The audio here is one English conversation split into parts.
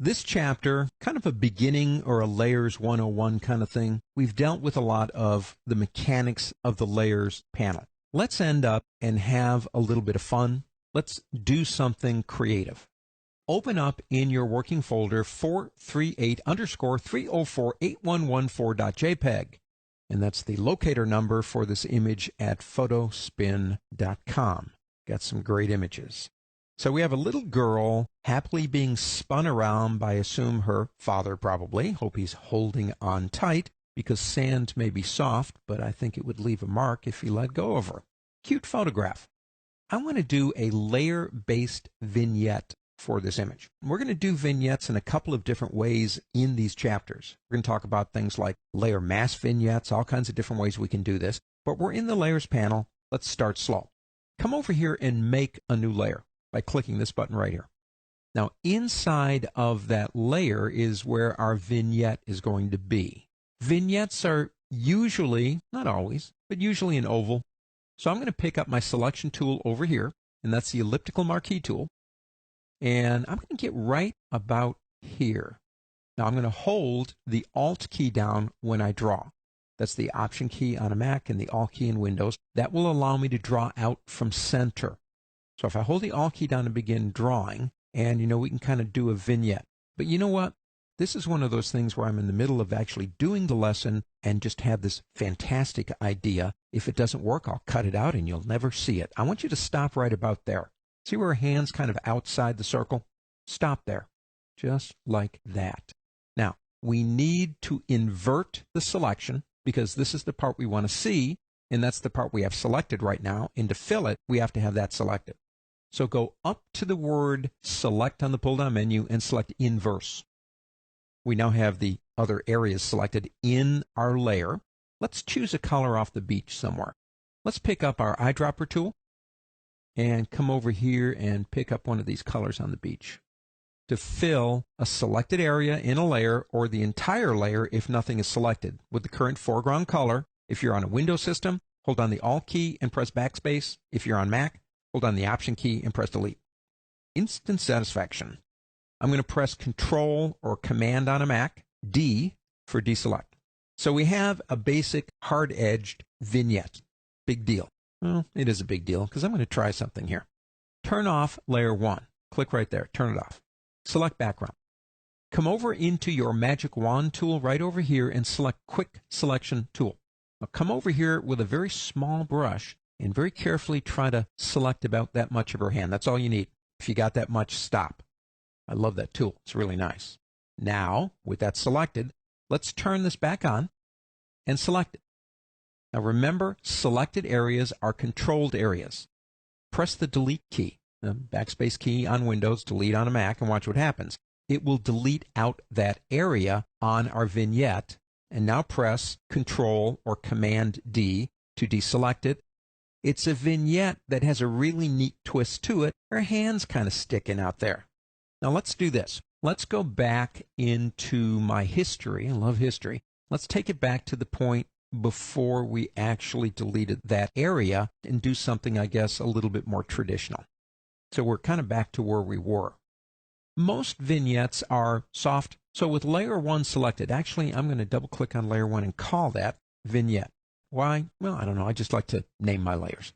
This chapter, kind of a beginning or a Layers 101 kind of thing, we've dealt with a lot of the mechanics of the Layers panel. Let's end up and have a little bit of fun. Let's do something creative. Open up in your working folder 438_3048114.jpg, and that's the locator number for this image at photospin.com. Got some great images. So we have a little girl happily being spun around by, I assume, her father probably. Hope he's holding on tight, because sand may be soft, but I think it would leave a mark if you let go of her. Cute photograph. I want to do a layer-based vignette for this image. We're going to do vignettes in a couple of different ways in these chapters. We're going to talk about things like layer mask vignettes, all kinds of different ways we can do this. But we're in the Layers panel. Let's start slow. Come over here and make a new layer by clicking this button right here. Now, inside of that layer is where our vignette is going to be. Vignettes are usually, not always, but usually an oval. So I'm going to pick up my selection tool over here, and that's the elliptical marquee tool. And I'm going to get right about here. Now I'm going to hold the Alt key down when I draw. That's the Option key on a Mac and the Alt key in Windows. That will allow me to draw out from center. So if I hold the Alt key down and begin drawing, and we can kind of do a vignette. But you know what? This is one of those things where I'm in the middle of actually doing the lesson and just have this fantastic idea. If it doesn't work, I'll cut it out and you'll never see it. I want you to stop right about there. See where her hand's kind of outside the circle? Stop there, just like that. Now, we need to invert the selection because this is the part we want to see, and that's the part we have selected right now. And to fill it, we have to have that selected. So go up to the word Select on the pull-down menu and select Inverse. We now have the other areas selected in our layer. Let's choose a color off the beach somewhere. Let's pick up our eyedropper tool and come over here and pick up one of these colors on the beach to fill a selected area in a layer or the entire layer if nothing is selected with the current foreground color. If you're on a Windows system, hold on the Alt key and press backspace. If you're on Mac, hold on the Option key and press delete. Instant satisfaction. I'm going to press Control or Command on a Mac, D for deselect. So we have a basic hard-edged vignette. Big deal. Well, it is a big deal because I'm going to try something here. Turn off Layer 1. Click right there. Turn it off. Select Background. Come over into your Magic Wand tool right over here and select Quick Selection Tool. Now come over here with a very small brush and very carefully try to select about that much of her hand. That's all you need. If you got that much, stop. I love that tool. It's really nice. Now, with that selected, let's turn this back on and select it. Now remember, selected areas are controlled areas. Press the Delete key, the backspace key on Windows, delete on a Mac, and watch what happens. It will delete out that area on our vignette. And now press Control or Command D to deselect it. It's a vignette that has a really neat twist to it. Her hand's kind of sticking out there. Now let's do this. Let's go back into my history. I love history. Let's take it back to the point before we actually deleted that area and do something, I guess, a little bit more traditional. So we're kind of back to where we were. Most vignettes are soft. So with Layer 1 selected, actually I'm going to double click on Layer 1 and call that vignette. Why? Well, I don't know. I just like to name my layers.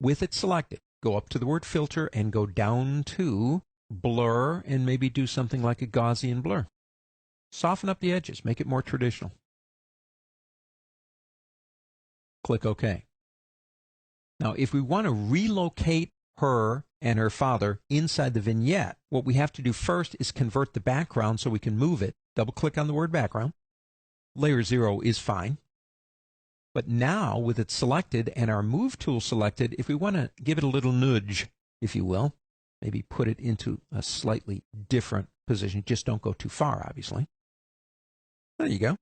With it selected, go up to the word Filter and go down to Blur and maybe do something like a Gaussian blur. Soften up the edges. Make it more traditional. Click OK. Now, if we want to relocate her and her father inside the vignette, what we have to do first is convert the background so we can move it. Double-click on the word background. Layer 0 is fine. But now, with it selected and our Move tool selected, if we want to give it a little nudge, if you will, maybe put it into a slightly different position. Just don't go too far, obviously. There you go.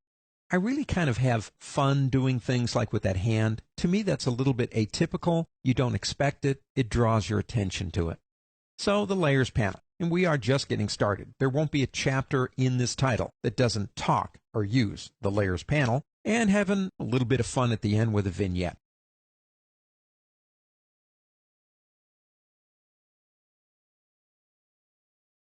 I really kind of have fun doing things like with that hand. To me, that's a little bit atypical. You don't expect it. It draws your attention to it. So the Layers panel, and we are just getting started. There won't be a chapter in this title that doesn't talk or use the Layers panel and having a little bit of fun at the end with a vignette.